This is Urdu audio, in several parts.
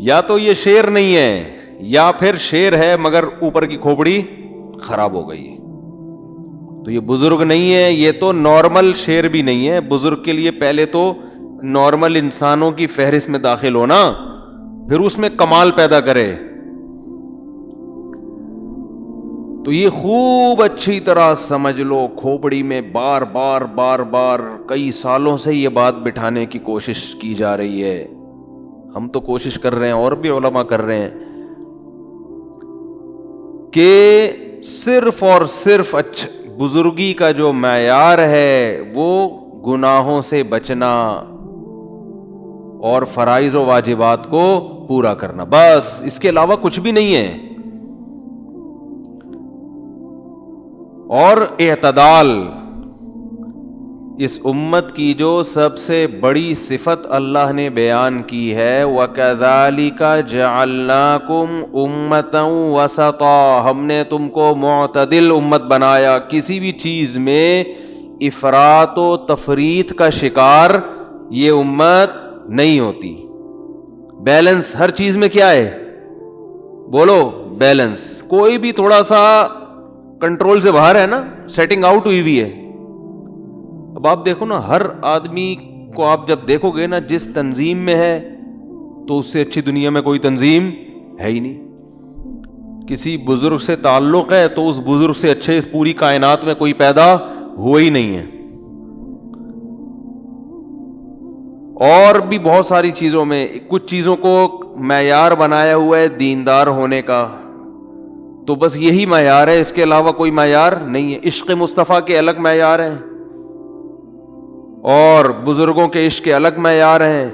یا تو یہ شیر نہیں ہے یا پھر شیر ہے مگر اوپر کی کھوپڑی خراب ہو گئی ہے. تو یہ بزرگ نہیں ہے, یہ تو نارمل شیر بھی نہیں ہے. بزرگ کے لیے پہلے تو نارمل انسانوں کی فہرست میں داخل ہونا, پھر اس میں کمال پیدا کرے. تو یہ خوب اچھی طرح سمجھ لو, کھوپڑی میں بار بار بار بار کئی سالوں سے یہ بات بٹھانے کی کوشش کی جا رہی ہے. ہم تو کوشش کر رہے ہیں اور بھی علماء کر رہے ہیں کہ صرف اور صرف بزرگی کا جو معیار ہے وہ گناہوں سے بچنا اور فرائض و واجبات کو پورا کرنا, بس اس کے علاوہ کچھ بھی نہیں ہے. اور اعتدال اس امت کی جو سب سے بڑی صفت اللہ نے بیان کی ہے, وَكَذَلِكَ جَعَلْنَاكُمْ أُمَّةً وَسَطًا, ہم نے تم کو معتدل امت بنایا. کسی بھی چیز میں افراط و تفریط کا شکار یہ امت نہیں ہوتی. بیلنس ہر چیز میں کیا ہے, بولو بیلنس. کوئی بھی تھوڑا سا کنٹرول سے باہر ہے نا, سیٹنگ آؤٹ ہوئی ہوئی ہے. اب آپ دیکھو نا, ہر آدمی کو آپ جب دیکھو گے نا جس تنظیم میں ہے تو اس سے اچھی دنیا میں کوئی تنظیم ہے ہی نہیں. کسی بزرگ سے تعلق ہے تو اس بزرگ سے اچھے اس پوری کائنات میں کوئی پیدا ہوا ہی نہیں ہے. اور بھی بہت ساری چیزوں میں, کچھ چیزوں کو معیار بنایا ہوا ہے دیندار ہونے کا, تو بس یہی معیار ہے, اس کے علاوہ کوئی معیار نہیں ہے. عشق مصطفیٰ کے الگ معیار ہیں اور بزرگوں کے عشق کے الگ معیار ہیں,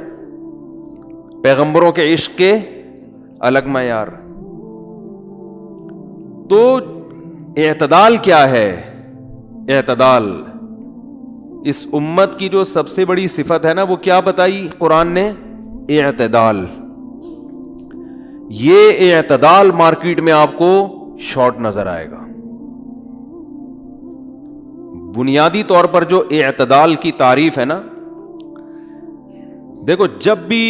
پیغمبروں کے عشق کے الگ معیار. تو اعتدال کیا ہے؟ اعتدال اس امت کی جو سب سے بڑی صفت ہے نا, وہ کیا بتائی قرآن نے؟ اعتدال. یہ اعتدال مارکیٹ میں آپ کو شارٹ نظر آئے گا. بنیادی طور پر جو اعتدال کی تعریف ہے نا, دیکھو جب بھی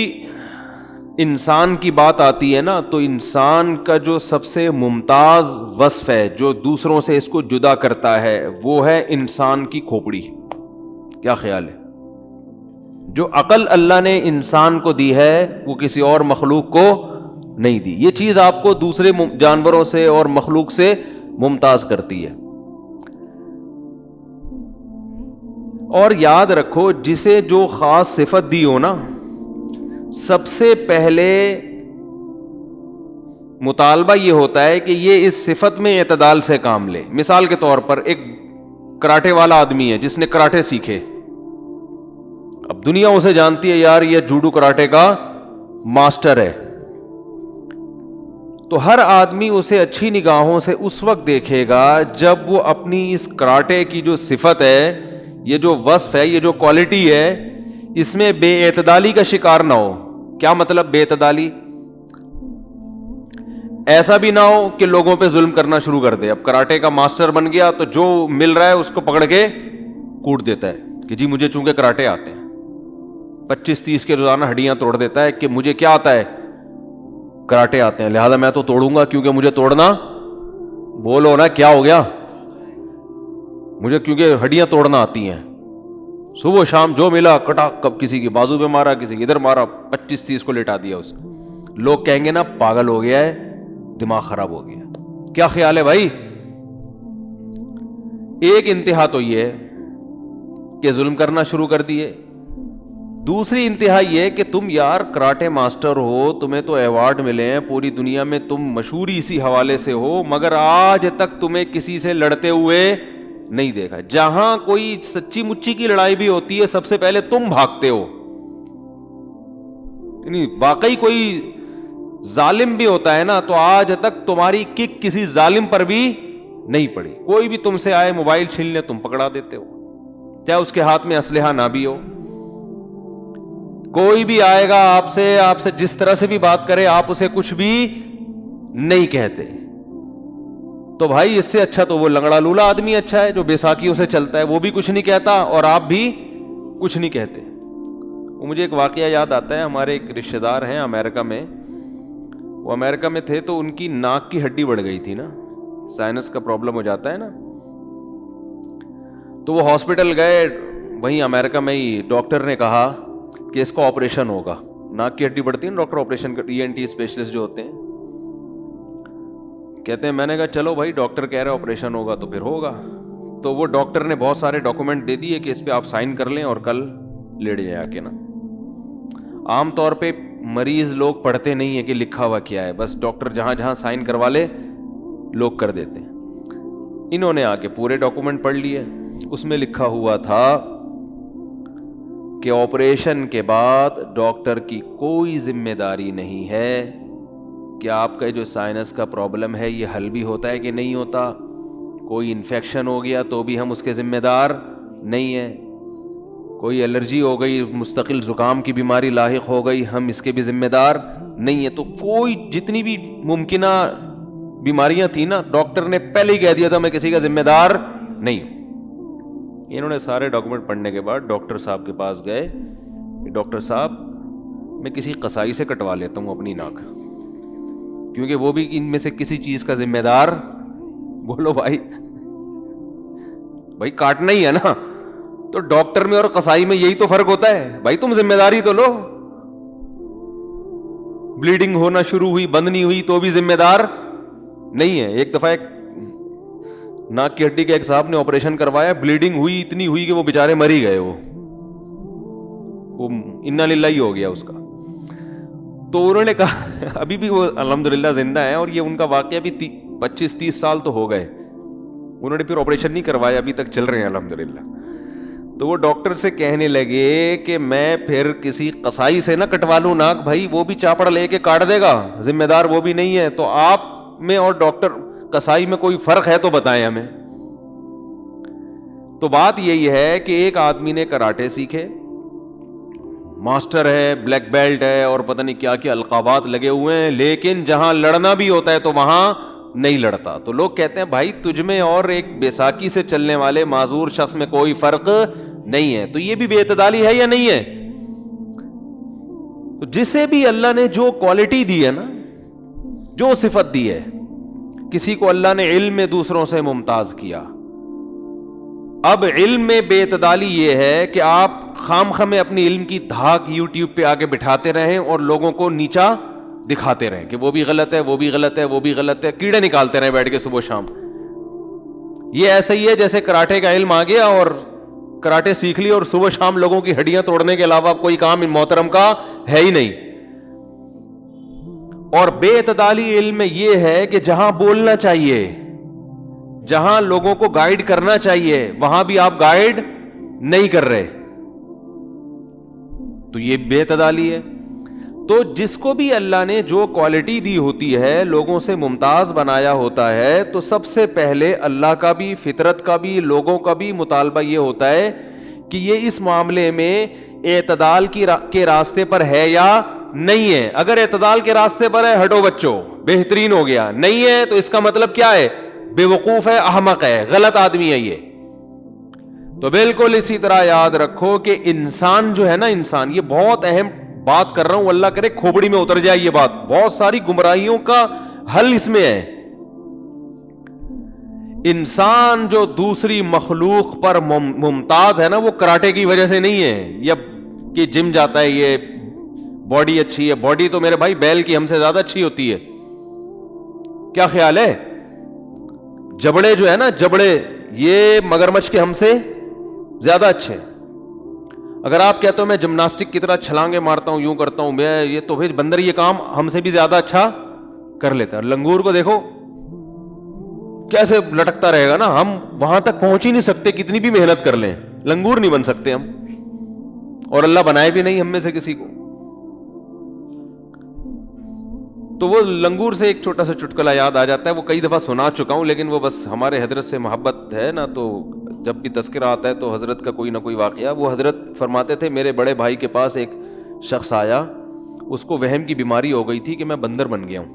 انسان کی بات آتی ہے نا تو انسان کا جو سب سے ممتاز وصف ہے جو دوسروں سے اس کو جدا کرتا ہے وہ ہے انسان کی کھوپڑی. کیا خیال ہے؟ جو عقل اللہ نے انسان کو دی ہے وہ کسی اور مخلوق کو نہیں دی. یہ چیز آپ کو دوسرے جانوروں سے اور مخلوق سے ممتاز کرتی ہے. اور یاد رکھو, جسے جو خاص صفت دی ہو نا, سب سے پہلے مطالبہ یہ ہوتا ہے کہ یہ اس صفت میں اعتدال سے کام لے. مثال کے طور پر ایک کراٹے والا آدمی ہے جس نے کراٹے سیکھے, اب دنیا اسے جانتی ہے یار یہ جوڈو کراٹے کا ماسٹر ہے, تو ہر آدمی اسے اچھی نگاہوں سے اس وقت دیکھے گا جب وہ اپنی اس کراٹے کی جو صفت ہے, یہ جو وصف ہے, یہ جو کوالٹی ہے, اس میں بے اعتدالی کا شکار نہ ہو. کیا مطلب بے اعتدالی؟ ایسا بھی نہ ہو کہ لوگوں پہ ظلم کرنا شروع کر دے. اب کراٹے کا ماسٹر بن گیا تو جو مل رہا ہے اس کو پکڑ کے کوٹ دیتا ہے کہ جی مجھے چونکہ کراٹے آتے ہیں, 25-30 کے روزانہ ہڈیاں توڑ دیتا ہے کہ مجھے کیا آتا ہے, کراٹے آتے ہیں, لہذا میں تو توڑوں گا کیونکہ مجھے توڑنا, بولو نا کیا ہو گیا, مجھے کیونکہ ہڈیاں توڑنا آتی ہیں. صبح شام جو ملا کٹا, کب کسی کی بازو پہ مارا, کسی کی ادھر مارا, 25-30 کو لٹا دیا اسے. لوگ کہیں گے نا پاگل ہو گیا ہے, دماغ خراب ہو گیا. کیا خیال ہے بھائی؟ ایک انتہا تو یہ ہے کہ ظلم کرنا شروع کر دیے. دوسری انتہا یہ کہ تم یار کراٹے ماسٹر ہو, تمہیں تو ایوارڈ ملے ہیں پوری دنیا میں, تم مشہور اسی حوالے سے ہو, مگر آج تک تمہیں کسی سے لڑتے ہوئے نہیں دیکھا. جہاں کوئی سچی مچی کی لڑائی بھی ہوتی ہے سب سے پہلے تم بھاگتے ہو. یعنی واقعی کوئی ظالم بھی ہوتا ہے نا تو آج تک تمہاری کک کسی ظالم پر بھی نہیں پڑی. کوئی بھی تم سے آئے موبائل چھین لے تم پکڑا دیتے ہو, چاہے اس کے ہاتھ میں اسلحہ نہ بھی ہو. کوئی بھی آئے گا آپ سے جس طرح سے بھی بات کرے آپ اسے کچھ بھی نہیں کہتے. تو بھائی اس سے اچھا تو وہ لنگڑا لولا آدمی اچھا ہے جو بیساکھیوں سے چلتا ہے, وہ بھی کچھ نہیں کہتا اور آپ بھی کچھ نہیں کہتے. مجھے ایک واقعہ یاد آتا ہے, ہمارے ایک رشتہ دار ہیں امریکہ میں, وہ امریکہ میں تھے تو ان کی ناک کی ہڈی بڑھ گئی تھی نا, سائنس کا پرابلم ہو جاتا ہے نا, تو وہ ہاسپٹل گئے وہیں امریکہ میں ہی. ڈاکٹر نے کہا کہ اس کا آپریشن ہوگا, ناک کی ہڈی بڑھتی ہے نا, ڈاکٹر آپریشن کرتے, ENT اسپیشلسٹ جو ہوتے ہیں. کہتے ہیں میں نے کہا چلو بھائی ڈاکٹر کہہ رہے آپریشن ہوگا تو پھر ہوگا. تو وہ ڈاکٹر نے بہت سارے ڈاکومنٹ دے دیے کہ اس پہ آپ سائن کر لیں اور کل لیٹ جائے آ کے نا. عام طور پہ مریض لوگ پڑھتے نہیں ہیں کہ لکھا ہوا کیا ہے, بس ڈاکٹر جہاں جہاں سائن کروا لے لوگ کر دیتے ہیں. انہوں نے آ کے پورے ڈاکومنٹ پڑھ لیے. اس میں لکھا ہوا تھا کہ آپریشن کے بعد ڈاکٹر کی کوئی ذمہ داری نہیں ہے کہ آپ کا جو سائنس کا پرابلم ہے یہ حل بھی ہوتا ہے کہ نہیں ہوتا. کوئی انفیکشن ہو گیا تو بھی ہم اس کے ذمہ دار نہیں ہیں. کوئی الرجی ہو گئی, مستقل زکام کی بیماری لاحق ہو گئی, ہم اس کے بھی ذمہ دار نہیں ہیں. تو کوئی جتنی بھی ممکنہ بیماریاں تھیں نا, ڈاکٹر نے پہلے ہی کہہ دیا تھا میں کسی کا ذمہ دار نہیں ہوں. انہوں نے سارے ڈاکومنٹ پڑھنے کے بعد ڈاکٹر صاحب کے پاس گئے کہ ڈاکٹر صاحب میں کسی قصائی سے کٹوا لیتا ہوں اپنی ناک, کیونکہ وہ بھی ان میں سے کسی چیز کا ذمہ دار. بولو بھائی, بھائی کاٹنا ہی ہے نا. تو ڈاکٹر میں اور قصائی میں یہی تو فرق ہوتا ہے. بھائی تم ذمہ داری تو لو. بلیڈنگ ہونا شروع ہوئی, بند نہیں ہوئی تو بھی ذمہ دار نہیں ہے. ایک دفعہ ایک ناک کی ہڈی کے ایک صاحب نے آپریشن کروایا, بلیڈنگ ہوئی اتنی ہوئی کہ وہ بےچارے مر ہی گئے. وہ انا للہ ہی ہو گیا اس کا. تو انہوں نے کہا, ابھی بھی وہ الحمدللہ زندہ ہیں اور یہ ان کا واقعہ بھی 25-30 سال تو ہو گئے. انہوں نے پھر آپریشن نہیں کروایا, ابھی تک چل رہے ہیں الحمدللہ. تو وہ ڈاکٹر سے کہنے لگے کہ میں پھر کسی قصائی سے نہ کٹوا لوں ناک, بھائی وہ بھی چاپڑ لے کے کاٹ دے گا, ذمہ دار وہ بھی نہیں ہے. تو آپ میں اور ڈاکٹر قصائی میں کوئی فرق ہے تو بتائیں ہمیں. تو بات یہی ہے کہ ایک آدمی نے کراٹے سیکھے, ماسٹر ہے, بلیک بیلٹ ہے اور پتہ نہیں کیا کیا القابات لگے ہوئے ہیں, لیکن جہاں لڑنا بھی ہوتا ہے تو وہاں نہیں لڑتا. تو لوگ کہتے ہیں بھائی تجھ میں اور ایک بیساکھی سے چلنے والے معذور شخص میں کوئی فرق نہیں ہے. تو یہ بھی بے اعتدالی ہے یا نہیں ہے؟ تو جسے بھی اللہ نے جو کوالٹی دی ہے نا, جو صفت دی ہے, کسی کو اللہ نے علم میں دوسروں سے ممتاز کیا. اب علم میں بے اعتدالی یہ ہے کہ آپ خام خامے اپنی علم کی دھاک یوٹیوب پہ آگے بٹھاتے رہیں اور لوگوں کو نیچا دکھاتے رہیں کہ وہ بھی غلط ہے, وہ بھی غلط ہے, وہ بھی غلط ہے, کیڑے نکالتے رہیں بیٹھ کے صبح شام. یہ ایسا ہی ہے جیسے کراٹے کا علم آ گیا اور کراٹے سیکھ لی اور صبح شام لوگوں کی ہڈیاں توڑنے کے علاوہ کوئی کام محترم کا ہے ہی نہیں. اور بے اعتدالی علم میں یہ ہے کہ جہاں بولنا چاہیے, جہاں لوگوں کو گائیڈ کرنا چاہیے, وہاں بھی آپ گائیڈ نہیں کر رہے, تو یہ بے اعتدالی ہے. تو جس کو بھی اللہ نے جو کوالٹی دی ہوتی ہے, لوگوں سے ممتاز بنایا ہوتا ہے, تو سب سے پہلے اللہ کا بھی, فطرت کا بھی, لوگوں کا بھی مطالبہ یہ ہوتا ہے کہ یہ اس معاملے میں اعتدال کے راستے پر ہے یا نہیں ہے. اگر اعتدال کے راستے پر ہے, ہٹو بچوں, بہترین ہو گیا. نہیں ہے تو اس کا مطلب کیا ہے؟ بے وقوف ہے, احمق ہے, غلط آدمی ہے یہ. تو بالکل اسی طرح یاد رکھو کہ انسان جو ہے نا, انسان, یہ بہت اہم بات کر رہا ہوں, اللہ کرے کھوپڑی میں اتر جائے یہ بات. بہت ساری گمراہیوں کا حل اس میں ہے. انسان جو دوسری مخلوق پر ممتاز ہے نا, وہ کراٹے کی وجہ سے نہیں ہے, یا کہ جم جاتا ہے, یہ باڈی اچھی ہے. باڈی تو میرے بھائی بیل کی ہم سے زیادہ اچھی ہوتی ہے. کیا خیال ہے؟ جبڑے جو ہے نا, جبڑے یہ مگرمچھ کے ہم سے زیادہ اچھے. اگر آپ کہتے ہو میں جمناسٹک کی طرح چھلانگے مارتا ہوں, یوں کرتا ہوں میں, یہ تو پھر بندر یہ کام ہم سے بھی زیادہ اچھا کر لیتا ہے. لنگور کو دیکھو کیسے لٹکتا رہے گا نا, ہم وہاں تک پہنچ ہی نہیں سکتے کتنی بھی محنت کر لیں, لنگور نہیں بن سکتے ہم, اور اللہ بنائے بھی نہیں ہم میں سے کسی کو. تو وہ لنگور سے ایک چھوٹا سا چٹکلا یاد آ جاتا ہے, وہ کئی دفعہ سنا چکا ہوں, لیکن وہ بس ہمارے حضرت سے محبت ہے نا, تو جب بھی تذکرہ آتا ہے تو حضرت کا کوئی نہ کوئی واقعہ. وہ حضرت فرماتے تھے میرے بڑے بھائی کے پاس ایک شخص آیا, اس کو وہم کی بیماری ہو گئی تھی کہ میں بندر بن گیا ہوں.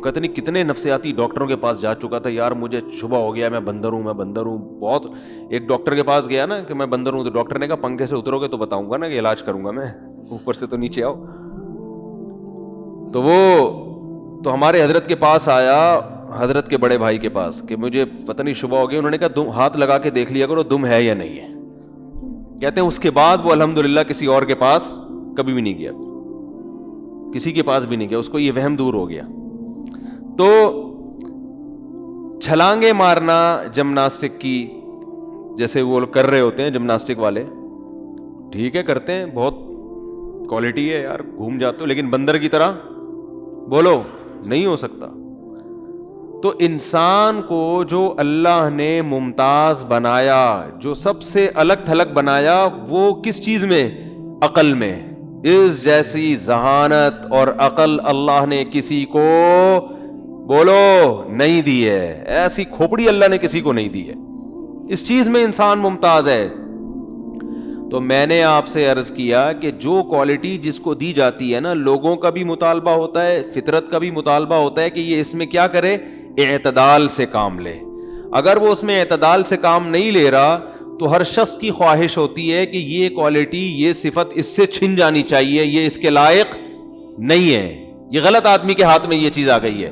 کہتے نہیں کتنے نفسیاتی ڈاکٹروں کے پاس جا چکا تھا, یار مجھے شبہ ہو گیا میں بندر ہوں, میں بندر ہوں. بہت, ایک ڈاکٹر کے پاس گیا نا کہ میں بندر ہوں, تو ڈاکٹر نے کہا پنکھے سے اترو گے تو بتاؤں گا نا کہ علاج کروں گا میں, اوپر سے تو نیچے آؤ. تو ہمارے حضرت کے پاس آیا, حضرت کے بڑے بھائی کے پاس, کہ مجھے پتہ نہیں شبہ ہو گیا. انہوں نے کہا ہاتھ لگا کے دیکھ لیا کرو دم ہے یا نہیں ہے. کہتے ہیں اس کے بعد وہ الحمدللہ کسی اور کے پاس کبھی بھی نہیں گیا, کسی کے پاس بھی نہیں گیا, اس کو یہ وہم دور ہو گیا. تو چھلانگیں مارنا جمناسٹک کی, جیسے وہ لوگ کر رہے ہوتے ہیں جمناسٹک والے, ٹھیک ہے کرتے ہیں, بہت کوالٹی ہے یار, گھوم جاتے ہو, لیکن بندر کی طرح بولو نہیں ہو سکتا. تو انسان کو جو اللہ نے ممتاز بنایا, جو سب سے الگ تھلگ بنایا, وہ کس چیز میں؟ عقل میں. اس جیسی ذہانت اور عقل اللہ نے کسی کو بولو نہیں دی ہے, ایسی کھوپڑی اللہ نے کسی کو نہیں دی ہے. اس چیز میں انسان ممتاز ہے. تو میں نے آپ سے عرض کیا کہ جو کوالٹی جس کو دی جاتی ہے نا, لوگوں کا بھی مطالبہ ہوتا ہے, فطرت کا بھی مطالبہ ہوتا ہے کہ یہ اس میں کیا کرے, اعتدال سے کام لے. اگر وہ اس میں اعتدال سے کام نہیں لے رہا تو ہر شخص کی خواہش ہوتی ہے کہ یہ کوالٹی, یہ صفت اس سے چھن جانی چاہیے, یہ اس کے لائق نہیں ہے, یہ غلط آدمی کے ہاتھ میں یہ چیز آ گئی ہے.